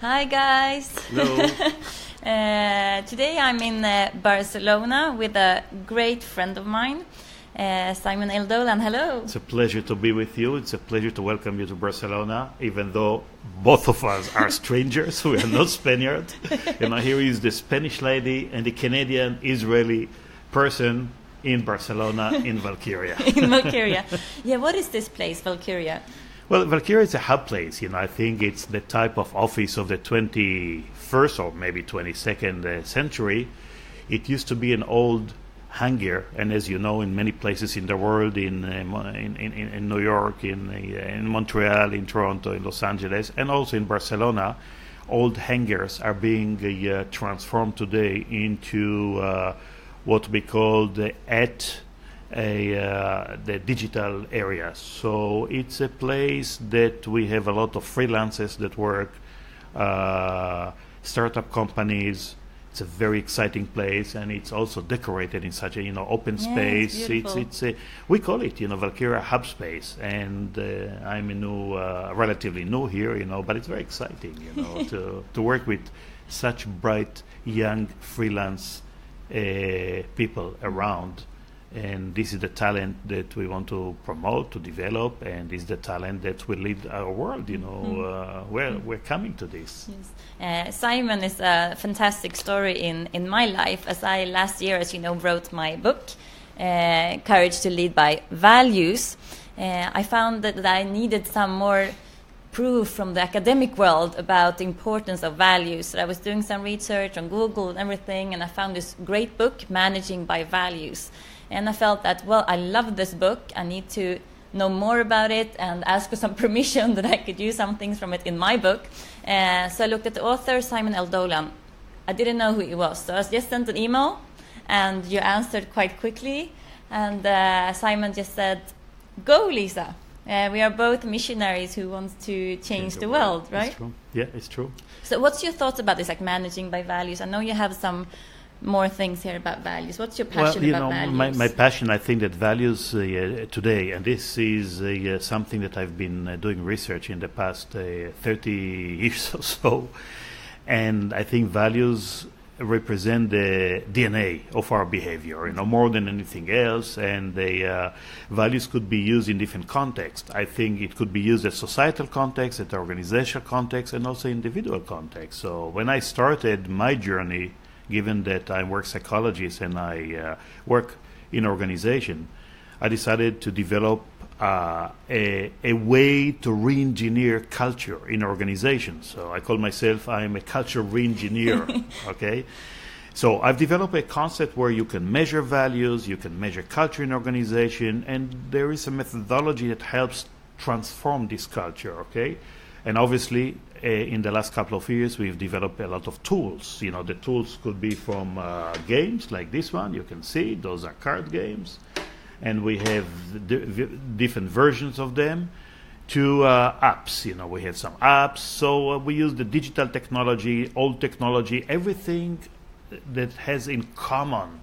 Hi guys. Hello. Today I'm in Barcelona with a great friend of mine, Simon Dolan. Hello. It's a pleasure to be with you. It's a pleasure to welcome you to Barcelona, even though both of us are strangers. We are not Spaniards. Here is the Spanish lady and the Canadian Israeli person in Barcelona, in Valkiria. In Valkiria. Yeah, what is this place, Valkiria? Well, Valkiria is a hub place. I think it's the type of office of the 21st or maybe 22nd century. It used to be an old hangar, and as you know, in many places in the world, in New York, in Montreal, in Toronto, in Los Angeles, and also in Barcelona, old hangars are being transformed today into what we call the digital area. So it's a place that we have a lot of freelancers that work, startup companies. It's a very exciting place, and it's also decorated in such a open space. It's we call it Valkiria hub space, and I'm relatively new here, but it's very exciting, to work with such bright young freelance people around. And this is the talent that we want to promote, to develop, and this is the talent that will lead our world, we're coming to this. Yes. Simon is a fantastic story in my life, as I last year, as you know, wrote my book, Courage to Lead by Values. I found that I needed some more proof from the academic world about the importance of values. So I was doing some research on Google and everything, and I found this great book, Managing by Values. And I felt that, I love this book. I need to know more about it and ask for some permission that I could use some things from it in my book. So I looked at the author, Simon Dolan. I didn't know who he was. So I just sent an email, and you answered quite quickly. And Simon just said, "Go, Lisa. We are both missionaries who want to change the world," right? It's true. Yeah, it's true. So what's your thoughts about this, like managing by values? I know you have some more things here about values. What's your passion about values? My passion, I think that values today, and this is something that I've been doing research in the past 30 years or so, and I think values represent the DNA of our behavior, more than anything else, and the values could be used in different contexts. I think it could be used at societal context, at organizational context, and also individual context. So when I started my journey, given that I work psychologist and I work in organization, I decided to develop a way to re-engineer culture in organizations. So I call myself, I'm a culture re-engineer, okay? So I've developed a concept where you can measure values, you can measure culture in organization, and there is a methodology that helps transform this culture, okay? And obviously, in the last couple of years, we've developed a lot of tools. The tools could be from games like this one. You can see those are card games. And we have different versions of them, to apps. We have some apps. So we use the digital technology, old technology, everything that has in common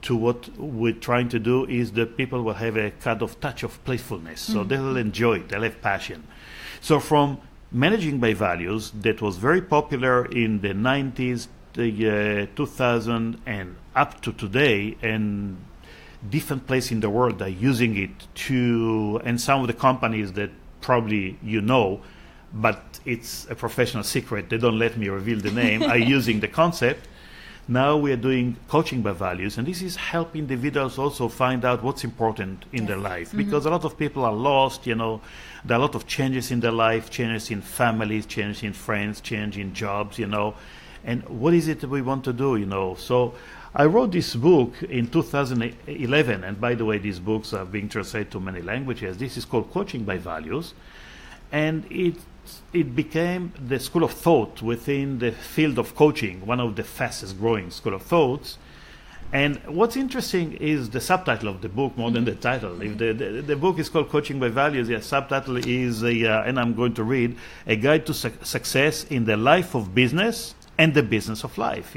to what we're trying to do is that people will have a kind of touch of playfulness. So they'll enjoy it. They'll have passion. So from Managing by Values, that was very popular in the 90s, the 2000, and up to today, and different places in the world are using it to, and some of the companies that probably but it's a professional secret, they don't let me reveal the name, are using the concept. Now we are doing coaching by values, and this is helping individuals also find out what's important in their life, because a lot of people are lost. There are a lot of changes in their life, changes in families, changes in friends, change in jobs, and what is it that we want to do, So I wrote this book in 2011, and by the way, these books are being translated to many languages. This is called Coaching by Values, and it became the school of thought within the field of coaching, one of the fastest growing school of thoughts. And what's interesting is the subtitle of the book more than the title. If the book is called Coaching by Values, the subtitle is, and I'm going to read, A Guide to Success in the Life of Business and the Business of Life.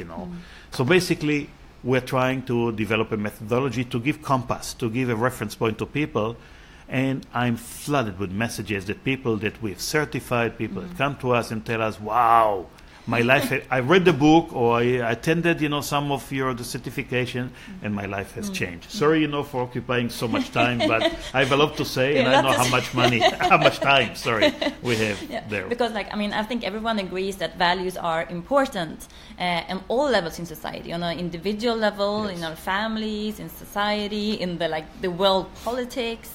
So basically, we're trying to develop a methodology to give compass, to give a reference point to people, And I'm flooded with messages that people that we've certified, people that come to us and tell us, wow, my life, I read the book or I attended, some of the certification, and my life has changed. Sorry, for occupying so much time, but I have a lot to say, and I know how much time, we have there. Because, I think everyone agrees that values are important on all levels in society, on an individual level, in our families, in society, in the world politics.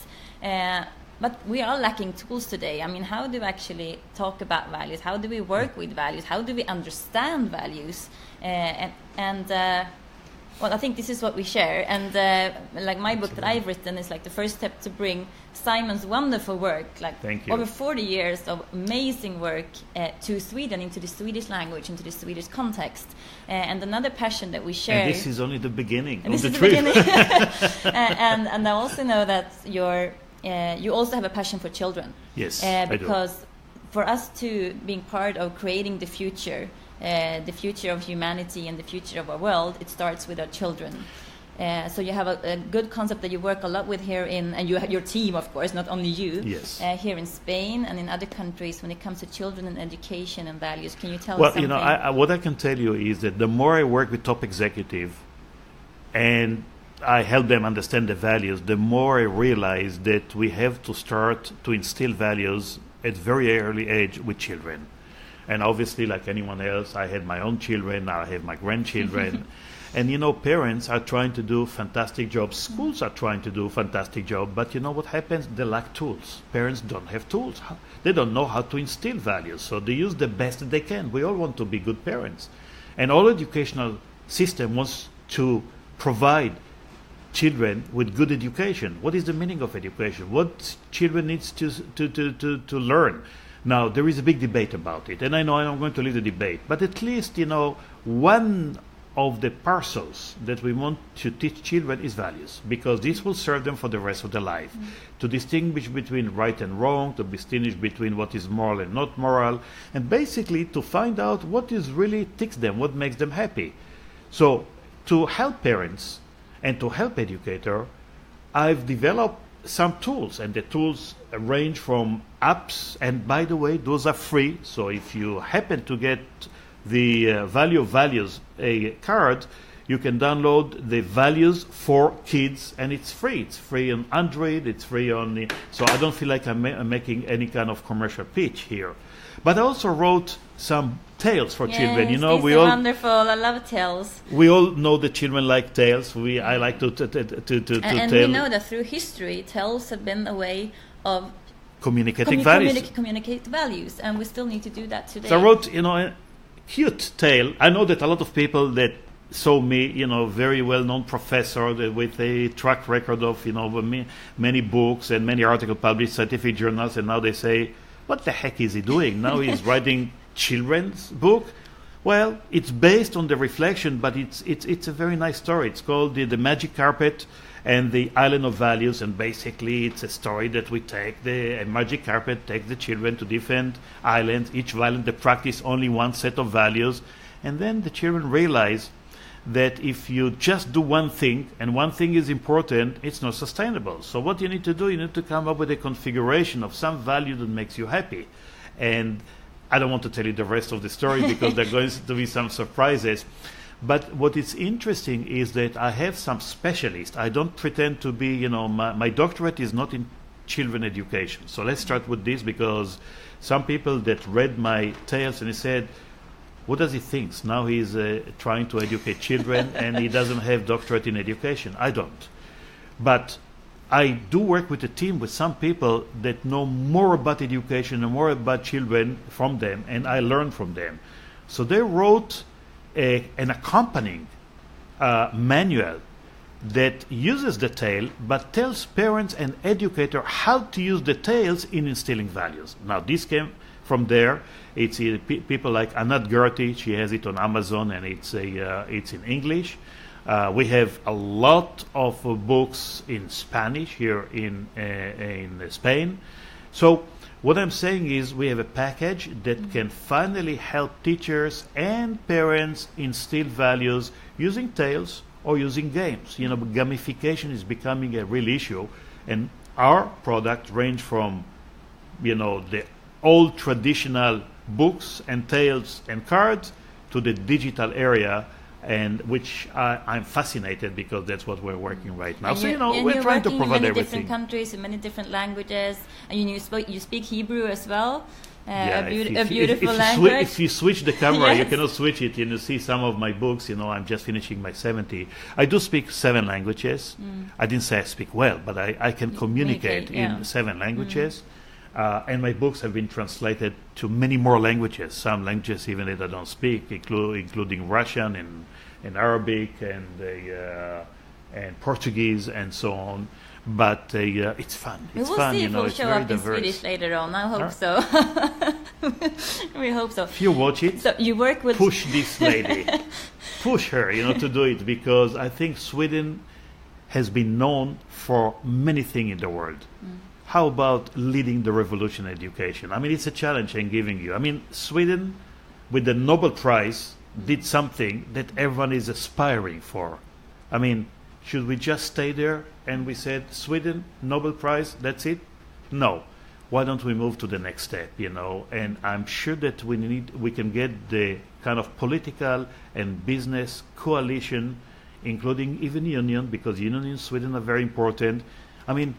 But we are lacking tools today. How do we actually talk about values? How do we work with values? How do we understand values? I think this is what we share. And my book that I've written is the first step to bring Simon's wonderful work, over 40 years of amazing work to Sweden, into the Swedish language, into the Swedish context. And another passion that we share. And this is only the beginning of the trip. And I also know that you also have a passion for children. Yes, because for us to being part of creating the future of humanity and the future of our world, it starts with our children. So you have a good concept that you work a lot with here and you have your team, of course, not only you. Yes. Here in Spain and in other countries when it comes to children and education and values. Can you tell us something? Well, what I can tell you is that the more I work with top executive and I help them understand the values, the more I realize that we have to start to instill values at very early age with children. And obviously, like anyone else, I had my own children, now I have my grandchildren. And, parents are trying to do fantastic jobs. Schools are trying to do a fantastic job. But what happens? They lack tools. Parents don't have tools. They don't know how to instill values. So they use the best that they can. We all want to be good parents. And all educational system wants to provide children with good education. What is the meaning of education? What children needs to learn? Now, there is a big debate about it, and I know I'm going to leave the debate, but at least, one of the parcels that we want to teach children is values, because this will serve them for the rest of their life. To distinguish between right and wrong, to distinguish between what is moral and not moral, and basically to find out what is really ticks them, what makes them happy. So, to help parents and to help educator, I've developed some tools, and the tools range from apps, and by the way, those are free. So if you happen to get the Value of Values card, you can download the Values for Kids, and it's free. It's free on Android, it's free on so I don't feel like I'm making any kind of commercial pitch here. But I also wrote some tales for children. These are wonderful. I love tales. We all know that children like tales. I like to tell. And we know that through history, tales have been a way of communicating values, and we still need to do that today. So I wrote, a cute tale. I know that a lot of people that saw me, very well-known professor with a track record of, many books and many articles published, scientific journals, and now they say, what the heck is he doing? Now he's writing children's book. Well, it's based on the reflection, but it's a very nice story. It's called the Magic Carpet and the Island of Values, and basically it's a story that we take a magic carpet, take the children to different islands. Each island they practice only one set of values, and then the children realize that if you just do one thing, and one thing is important, it's not sustainable. So what you need to do, you need to come up with a configuration of some value that makes you happy. And I don't want to tell you the rest of the story because there are going to be some surprises. But what is interesting is that I have some specialists. I don't pretend to be, my doctorate is not in children education. So let's start with this, because some people that read my tales and they said, what does he think? Now he's trying to educate children and he doesn't have doctorate in education. I don't. But I do work with a team with some people that know more about education and more about children from them, and I learn from them. So they wrote an accompanying manual that uses the tale but tells parents and educators how to use the tales in instilling values. Now this came from there. It's people like Anat Gertie, she has it on Amazon, and it's in English. We have a lot of books in Spanish here in Spain. So what I'm saying is we have a package that can finally help teachers and parents instill values using tales or using games. Gamification is becoming a real issue, and our product range from, the old traditional books and tales and cards to the digital area, and which I'm fascinated because that's what we're working right now. And So we're trying to provide in many everything. different countries, in many different languages, and you speak Hebrew as well. Yeah, A beautiful language. If you switch the camera, you Yes. cannot switch it. You see some of my books. I'm just finishing my 70. I do speak 7 languages. I didn't say I speak well, but I can communicate yeah. in 7 languages. And my books have been translated to many more languages. Some languages even that I don't speak, including Russian and Arabic and Portuguese and so on. But it's fun. We It's will fun. see if we'll It's show very up in diverse. Swedish later on. I hope so. We hope so. If you watch it, So you work with push this lady, push her, to do it, because I think Sweden has been known for many things in the world. How about leading the revolution in education? I mean, it's a challenge I'm giving you. I mean, Sweden, with the Nobel Prize, did something that everyone is aspiring for. I mean, should we just stay there and we said, Sweden, Nobel Prize, that's it? No. Why don't we move to the next step, And I'm sure that we can get the kind of political and business coalition, including even union, because union in Sweden are very important. I mean,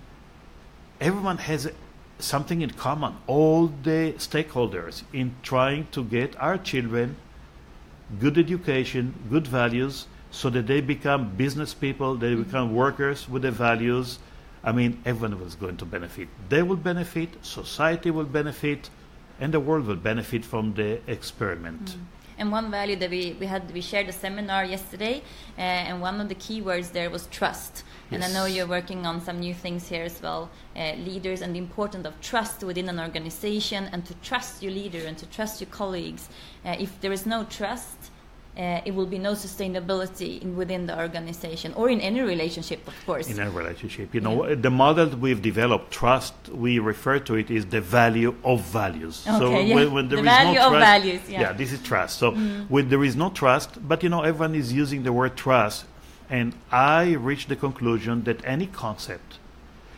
everyone has something in common, all the stakeholders, in trying to get our children good education, good values, so that they become business people, they become workers with the values. I mean, everyone was going to benefit. They will benefit, society will benefit, and the world will benefit from the experiment. And one value that we shared a seminar yesterday, and one of the key words there was trust. And I know Yes. you're working on some new things here as well, leaders and the importance of trust within an organization, and to trust your leader and to trust your colleagues. If there is no trust, it will be no sustainability within the organization or in any relationship, of course. In a relationship, the model that we've developed, trust, we refer to it is the value of values. Okay, when there the is value no of trust, values, yeah. this is trust. So when there is no trust, but everyone is using the word trust, and I reached the conclusion that any concept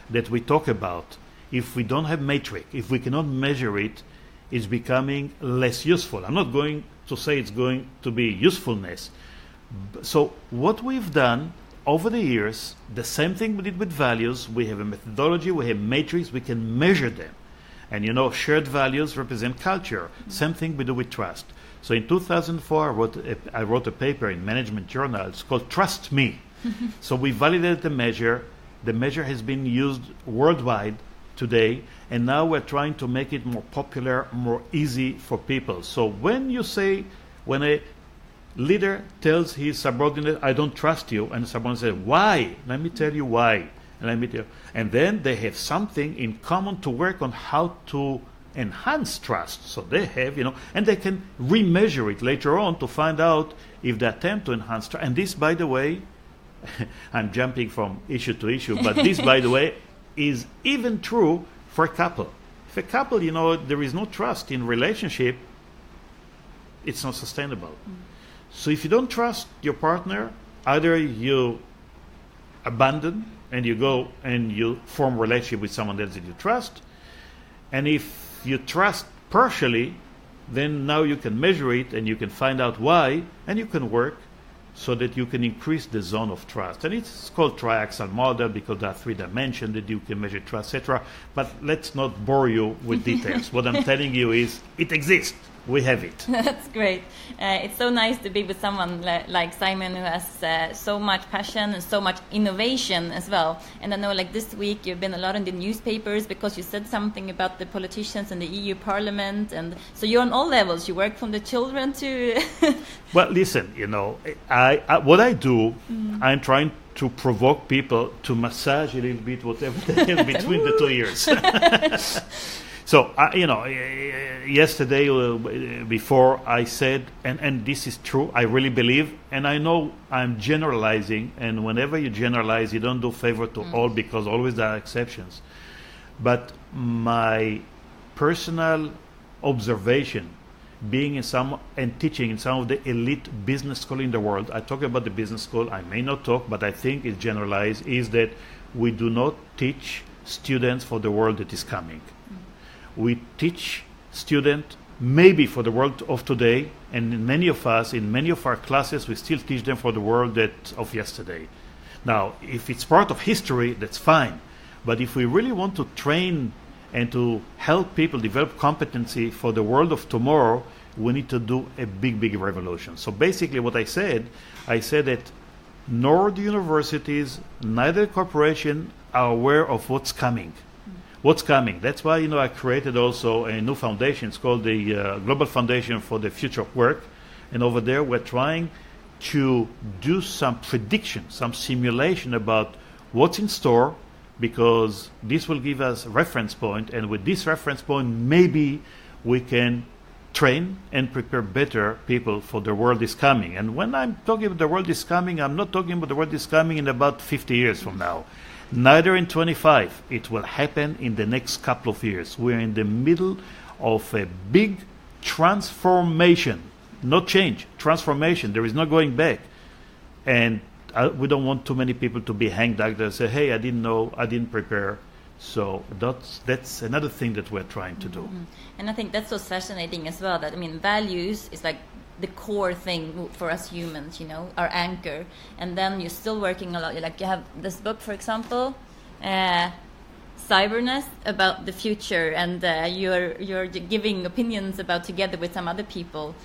that we talk about, if we don't have metric, if we cannot measure it, is becoming less useful. I'm not going to say it's going to be usefulness. So what we've done over the years, the same thing we did with values, we have a methodology, we have matrix, we can measure them. And shared values represent culture. Same thing we do with trust. So in 2004, I wrote a paper in Management Journal. It's called Trust Me. So we validated the measure. The measure has been used worldwide today, and now we're trying to make it more popular, more easy for people. So when a leader tells his subordinate, I don't trust you, and the subordinate says, why? Let me tell you why. And then they have something in common to work on how to enhance trust. So they have, and they can remeasure it later on to find out if they attempt to enhance trust. And this, by the way, I'm jumping from issue to issue, but this, by the way, is even true for a couple. If a couple, there is no trust in relationship, it's not sustainable. So if you don't trust your partner, either you abandon and you go and you form a relationship with someone else that you trust, and if you trust partially, then now you can measure it and you can find out why, and you can work so that you can increase the zone of trust. And it's called triaxial model because there are 3 dimensions that you can measure trust, etc. But let's not bore you with details. What I'm telling you is it exists. We have it. That's great. It's so nice to be with someone like Simon, who has so much passion and so much innovation as well. And I know, like this week, you've been a lot in the newspapers because you said something about the politicians in the EU Parliament, and so you're on all levels. You work from the children to. Well, listen. What I do, I'm trying to provoke people to massage a little bit whatever they have between the 2 ears. So, yesterday before I said, and this is true, I really believe, and I know I'm generalizing, and whenever you generalize, you don't do favor to all because always there are exceptions. But my personal observation, being in some and teaching in some of the elite business school in the world, I talk about the business school, I may not talk, but I think it's generalized, is that we do not teach students for the world that is coming. We teach students maybe for the world of today, and many of us, in many of our classes, we still teach them for the world of yesterday. Now, if it's part of history, that's fine. But if we really want to train and to help people develop competency for the world of tomorrow, we need to do a big, big revolution. So basically what I said that nor the universities, neither corporation are aware of what's coming. What's coming. That's why, I created also a new foundation. It's called the Global Foundation for the Future of Work. And over there, we're trying to do some prediction, some simulation about what's in store, because this will give us a reference point. And with this reference point, maybe we can train and prepare better people for the world is coming. And when I'm talking about the world is coming, I'm not talking about the world is coming in about 50 years from now. Neither in 25. It will happen in the next couple of years. We're in the middle of a big transformation. Not change, transformation. There is no going back. And we don't want too many people to be hanged out there and say, hey, I didn't know, I didn't prepare. So that's another thing that we're trying to do. And I think that's so fascinating as well, that, values is like the core thing for us humans, our anchor. And then you're still working a lot. You have this book, for example, Cyberness, about the future, and you're giving opinions about, together with some other people,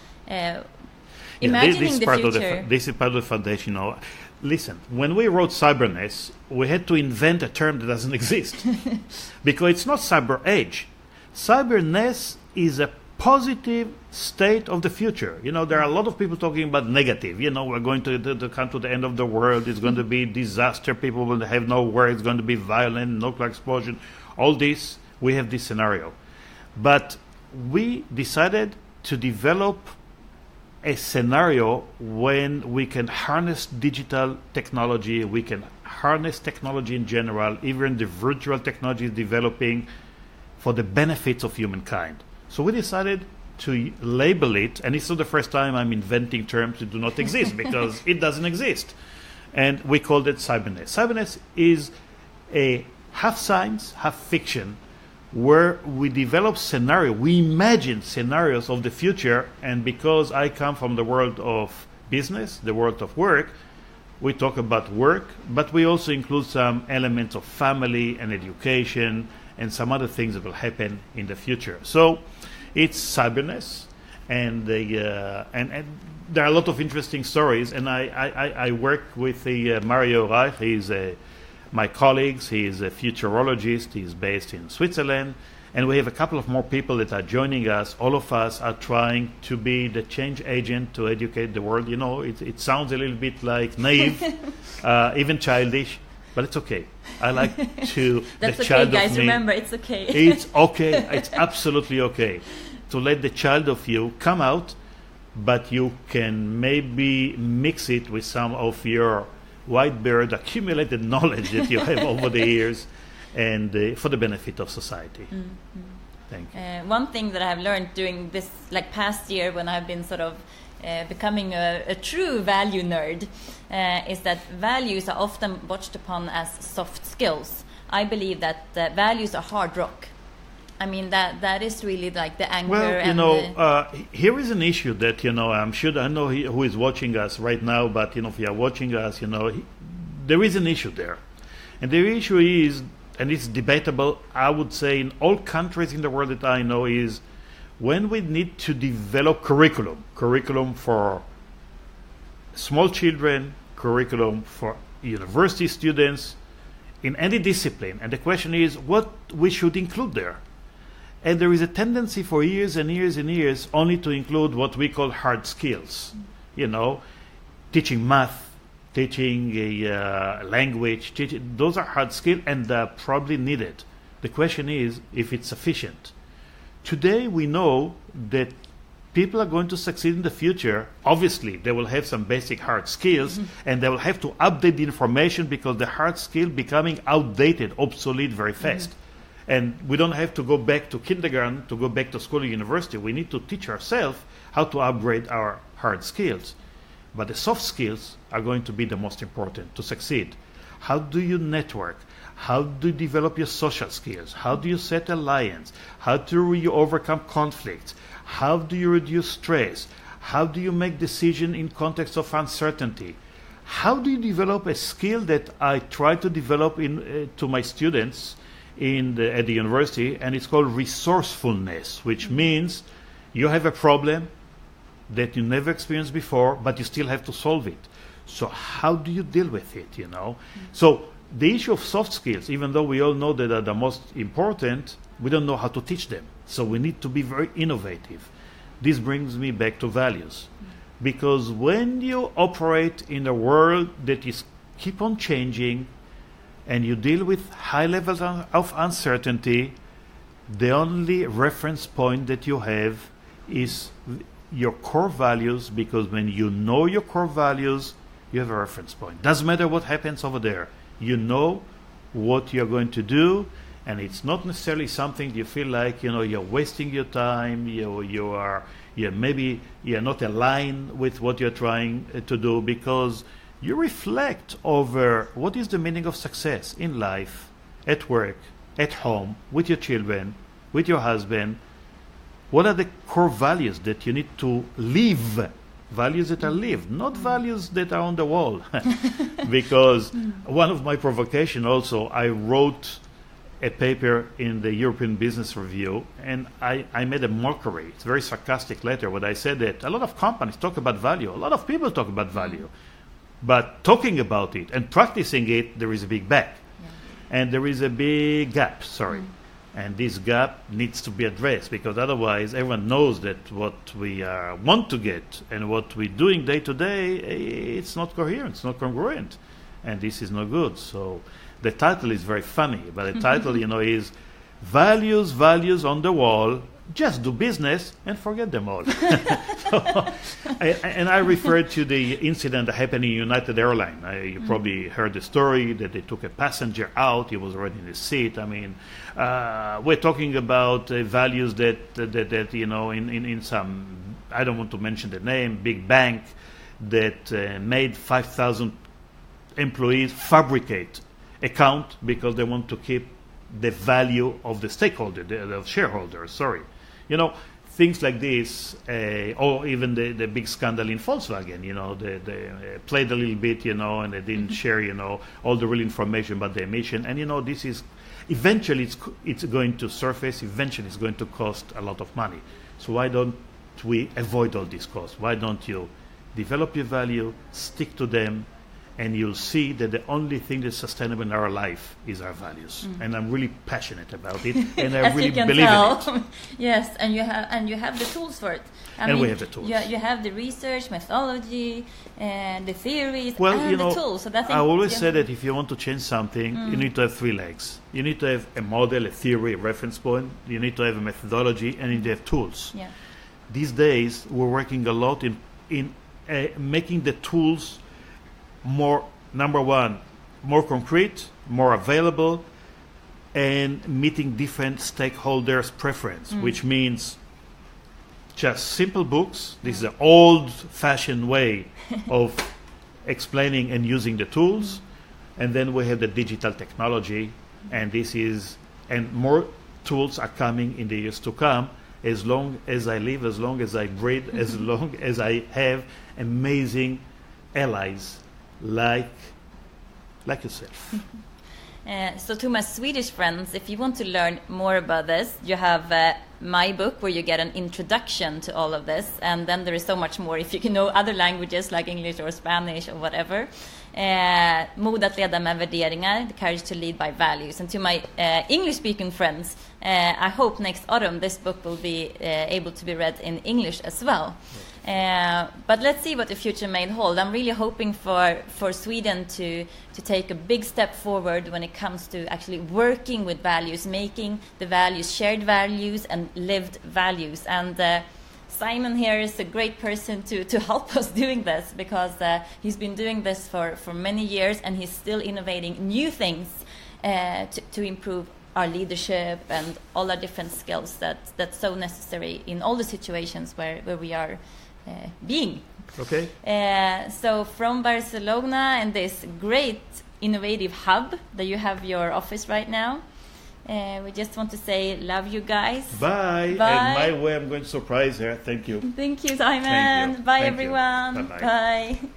imagining the future. This is part of the foundation. Listen, when we wrote Cyberness, we had to invent a term that doesn't exist. Because it's not cyber age. Cyberness is a positive state of the future. There are a lot of people talking about negative. We're going to come to the end of the world. It's going to be disaster. People will have no work. It's going to be violent, nuclear explosion. All this, we have this scenario. But we decided to develop a scenario when we can harness digital technology, we can harness technology in general, even the virtual technology is developing for the benefits of humankind. So we decided to label it, and it's not the first time I'm inventing terms that do not exist, because it doesn't exist. And we called it Cyberness. Cyberness is a half science, half fiction, where we develop we imagine scenarios of the future. And because I come from the world of business, the world of work, we talk about work, but we also include some elements of family and education and some other things that will happen in the future. So it's Cyberness, and there are a lot of interesting stories. And I work with Mario Reich. He's my colleagues. He is a futurologist. He's based in Switzerland. And we have a couple of more people that are joining us. All of us are trying to be the change agent to educate the world. It sounds a little bit like naive, even childish, but it's okay. I like to... That's the child guys, of me, remember, it's okay. It's okay. It's absolutely okay to let the child of you come out, but you can maybe mix it with some of your white bird accumulated knowledge that you have over the years, and for the benefit of society. Thank you. One thing that I have learned during this past year, when I've been sort of becoming a true value nerd, is that values are often watched upon as soft skills. I believe that values are hard rock. That is really like the anchor. Well, here is an issue that, I'm sure I know who is watching us right now, but, if you are watching us, there is an issue there. And the issue is, and it's debatable, I would say, in all countries in the world that I know, is when we need to develop curriculum for small children, curriculum for university students, in any discipline. And the question is what we should include there. And there is a tendency for years and years and years only to include what we call hard skills. Teaching math, teaching a language, those are hard skills, and they're probably needed. The question is if it's sufficient. Today we know that people are going to succeed in the future. Obviously, they will have some basic hard skills, and they will have to update the information because the hard skill becoming outdated, obsolete very fast. And we don't have to go back to kindergarten, to go back to school or university. We need to teach ourselves how to upgrade our hard skills. But the soft skills are going to be the most important to succeed. How do you network? How do you develop your social skills? How do you set alliance? How do you overcome conflicts? How do you reduce stress? How do you make decisions in context of uncertainty? How do you develop a skill that I try to develop to my students at the university, and it's called resourcefulness, which means you have a problem that you never experienced before, but you still have to solve it. So how do you deal with it, you know? So the issue of soft skills, even though we all know that are the most important, we don't know how to teach them. So we need to be very innovative. This brings me back to values. Because when you operate in a world that is keep on changing and you deal with high levels of uncertainty, the only reference point that you have is your core values, because when you know your core values, you have a reference point. Doesn't matter what happens over there. You know what you're going to do, and it's not necessarily something you feel like, you know, you're wasting your time, maybe you're not aligned with what you're trying to do, because you reflect over what is the meaning of success in life, at work, at home, with your children, with your husband. What are the core values that you need to live? Values that are lived, not values that are on the wall. Because one of my provocations also, I wrote a paper in the European Business Review, and I made a mockery. It's a very sarcastic letter where I said that a lot of companies talk about value, a lot of people talk about value, but talking about it and practicing it, there is a big gap. And there is a big gap, and this gap needs to be addressed, because otherwise everyone knows that what we want to get and what we're doing day to day, it's not coherent, it's not congruent, and this is no good. So the title is very funny, but the title, you know, is Values on the Wall. Just do business and forget them all. And I referred to the incident that happened in United Airlines. You probably heard the story that they took a passenger out. He was already in the seat. I mean, we're talking about values that you know, in some, I don't want to mention the name, big bank that made 5,000 employees fabricate account because they want to keep the value of the stakeholder, the shareholders, You know, things like this, or even the big scandal in Volkswagen, you know, they played a little bit, you know, and they didn't share, you know, all the real information about the emission. And, you know, this is, eventually it's going to surface, eventually it's going to cost a lot of money. So why don't we avoid all these costs? Why don't you develop your value, stick to them, and you'll see that the only thing that's sustainable in our life is our values. And I'm really passionate about it, and I really believe in it. Yes, and you have the tools for it. I mean, we have the tools. You have the research, methodology, and the theories, well, and you know, the tools. So I always say that if you want to change something, you need to have three legs. You need to have a model, a theory, a reference point. You need to have a methodology, and you need to have tools. Yeah. These days, we're working a lot in making the tools more, number one, more concrete, more available, and meeting different stakeholders' preference, which means just simple books. This is an old-fashioned way of explaining and using the tools. And then we have the digital technology, and more tools are coming in the years to come, as long as I live, as long as I breathe, as long as I have amazing allies like yourself. So to my Swedish friends, if you want to learn more about this, you have my book where you get an introduction to all of this, and then there is so much more if you can know other languages like English or Spanish or whatever. Mod att leda med värderingar, the courage to lead by values. And to my English-speaking friends, I hope next autumn this book will be able to be read in English as well. But let's see what the future may hold. I'm really hoping for Sweden to take a big step forward when it comes to actually working with values, making the values shared values and lived values. And Simon here is a great person to help us doing this, because he's been doing this for many years, and he's still innovating new things to improve our leadership and all our different skills that's so necessary in all the situations where we are being. Okay. So from Barcelona and this great innovative hub that you have your office right now, we just want to say love you guys. Bye. Bye. And my way, I'm going to surprise her. Thank you. Thank you, Simon. Thank you. Bye, Thank you. everyone. Bye-bye. Bye.